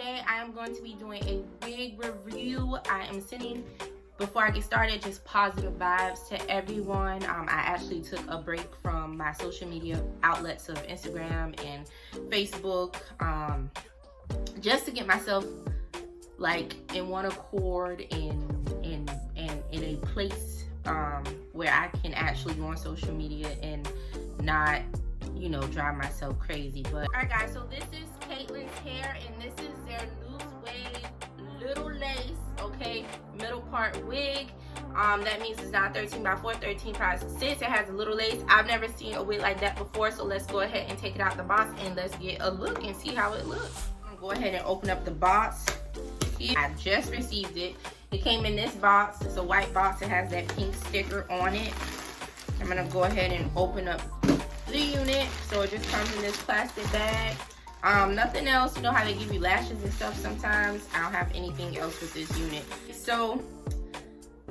today I am going to be doing a wig review. I am sending, before I get started, just positive vibes to everyone. I actually took a break from my social media outlets of Instagram and Facebook, just to get myself like in one accord and in a place where I can actually go on social media and not, you know, drive myself crazy. But all right guys, so this is Caitlyn's hair and this is their loose wave little lace, okay, middle part wig. That means it's not 13x4, 13x6. It has a little lace. I've never seen a wig like that before, so let's go ahead and take it out the box and let's get a look and see how it looks. I'm gonna go ahead and open up the box. I just received it. It came in this box. It's a white box. It has that pink sticker on it. I'm gonna go ahead and open up the unit. So it just comes in this plastic bag. Nothing else. You know how they give you lashes and stuff sometimes? I don't have anything else with this unit. So,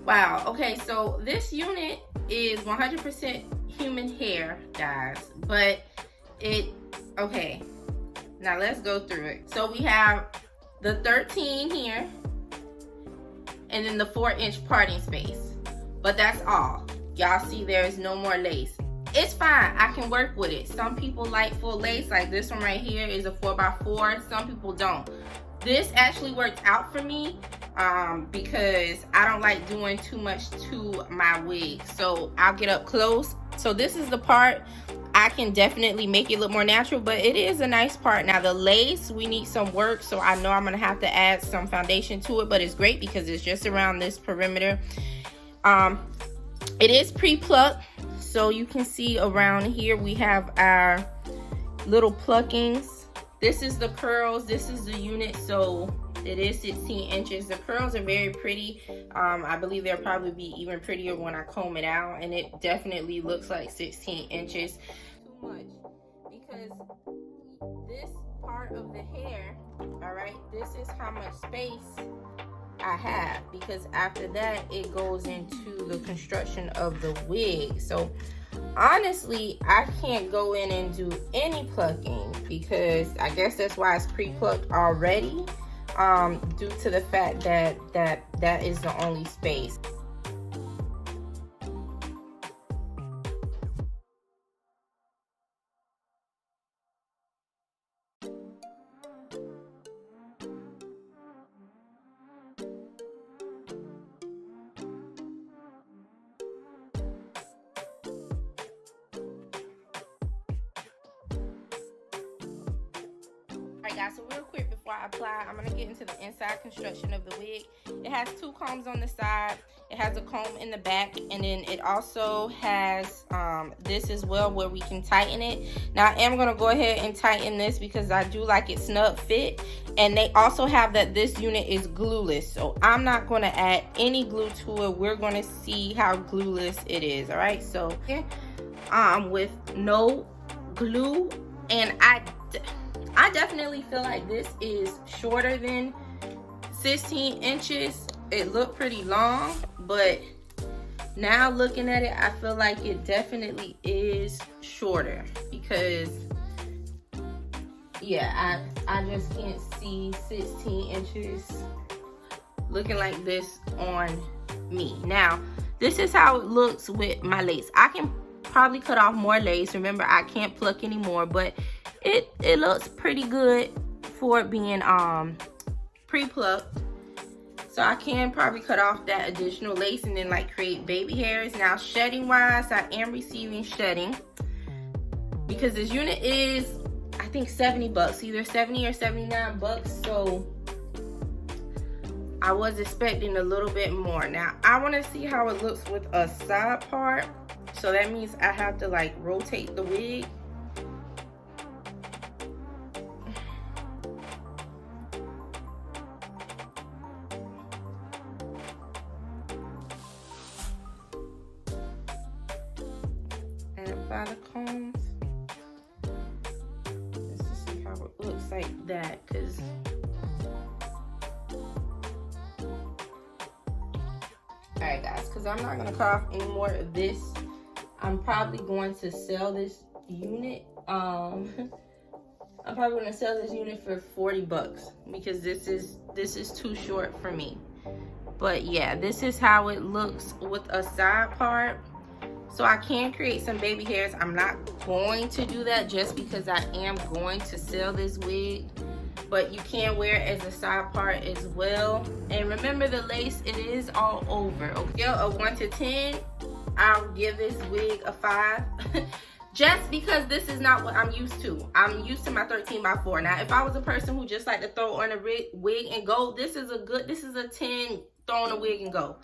wow. Okay, so this unit is 100% human hair, guys. But okay. Now let's go through it. So we have the 13 here, and then the 4-inch parting space. But that's all. Y'all see there is no more lace. It's fine, I can work with it. Some people like full lace, like this one right here is a 4x4. Some people don't. This actually worked out for me because I don't like doing too much to my wig. So I'll get up close. So this is the part. I can definitely make it look more natural, but it is a nice part. Now the lace, we need some work, so I know I'm gonna have to add some foundation to it, but it's great because it's just around this perimeter. It is pre-plucked, so you can see around here we have our little pluckings. This is the curls, this is the unit, so it is 16 inches. The curls are very pretty. I believe they'll probably be even prettier when I comb it out, and it definitely looks like 16 inches. Too much, because this part of the hair, all right, this is how much space I have, because after that it goes into the construction of the wig. So honestly, I can't go in and do any plucking because I guess that's why it's pre-plucked already, due to the fact that that is the only space. Alright guys, so real quick before I apply, I'm going to get into the inside construction of the wig. It has 2 combs on the side, it has a comb in the back, and then it also has this as well where we can tighten it. Now I am going to go ahead and tighten this because I do like it snug fit, and they also have that this unit is glueless, so I'm not going to add any glue to it. We're going to see how glueless it is. Alright, so with no glue, and I definitely feel like this is shorter than 16 inches. It looked pretty long, but now looking at it, I feel like it definitely is shorter because, yeah, I just can't see 16 inches looking like this on me. Now, this is how it looks with my lace. I can probably cut off more lace. Remember, I can't pluck anymore, but it looks pretty good for it being pre-plucked. So I can probably cut off that additional lace and then like create baby hairs. Now shedding wise, I am receiving shedding because this unit is, I think, 70 bucks, either 70 or 79 bucks. So I was expecting a little bit more. Now I want to see how it looks with a side part. So that means I have to like rotate the wig. By the combs, just to see how it looks like that, because alright guys, because I'm not going to cut off any more of this. I'm probably going to sell this unit I'm probably gonna sell this unit for 40 bucks because this is too short for me. But yeah, this is how it looks with a side part. So I can create some baby hairs. I'm not going to do that just because I am going to sell this wig. But you can wear it as a side part as well. And remember, the lace, it is all over. Okay, scale of 1 to 10, I'll give this wig a 5. Just because this is not what I'm used to. I'm used to my 13x4. Now, if I was a person who just like to throw on a wig and go, this is a 10, throw on a wig and go.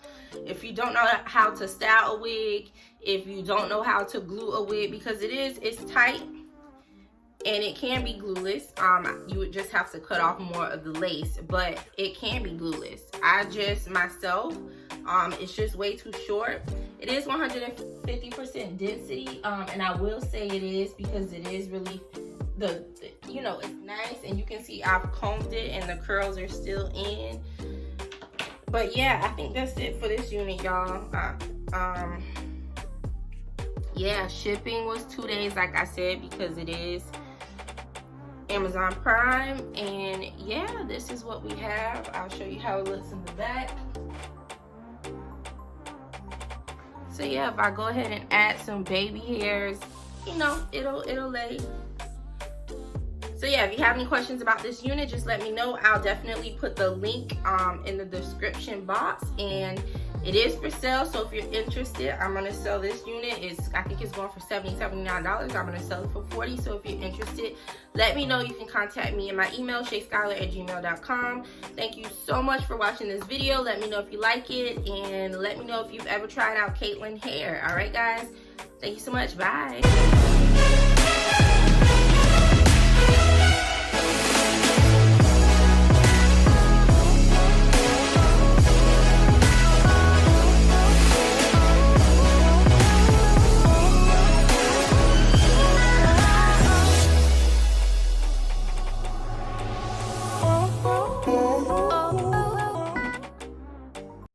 If you don't know how to style a wig, if you don't know how to glue a wig, because it's tight and it can be glueless. You would just have to cut off more of the lace, but it can be glueless. I just myself, it's just way too short. It is 150% density, and I will say it is because it is really you know, it's nice, and you can see I've combed it and the curls are still in. But yeah, I think that's it for this unit, y'all. Yeah, shipping was 2 days, like I said, because it is Amazon Prime. And yeah, this is what we have. I'll show you how it looks in the back. So yeah, if I go ahead and add some baby hairs, you know, it'll lay. So yeah, if you have any questions about this unit, just let me know. I'll definitely put the link in the description box, and it is for sale. So if you're interested, I'm gonna sell this unit. I think it's going for $79. I'm gonna sell it for $40. So if you're interested, let me know. You can contact me in my email, shayskyler@gmail.com. Thank you so much for watching this video. Let me know if you like it, and let me know if you've ever tried out Caitlyn hair. All right, guys. Thank you so much. Bye.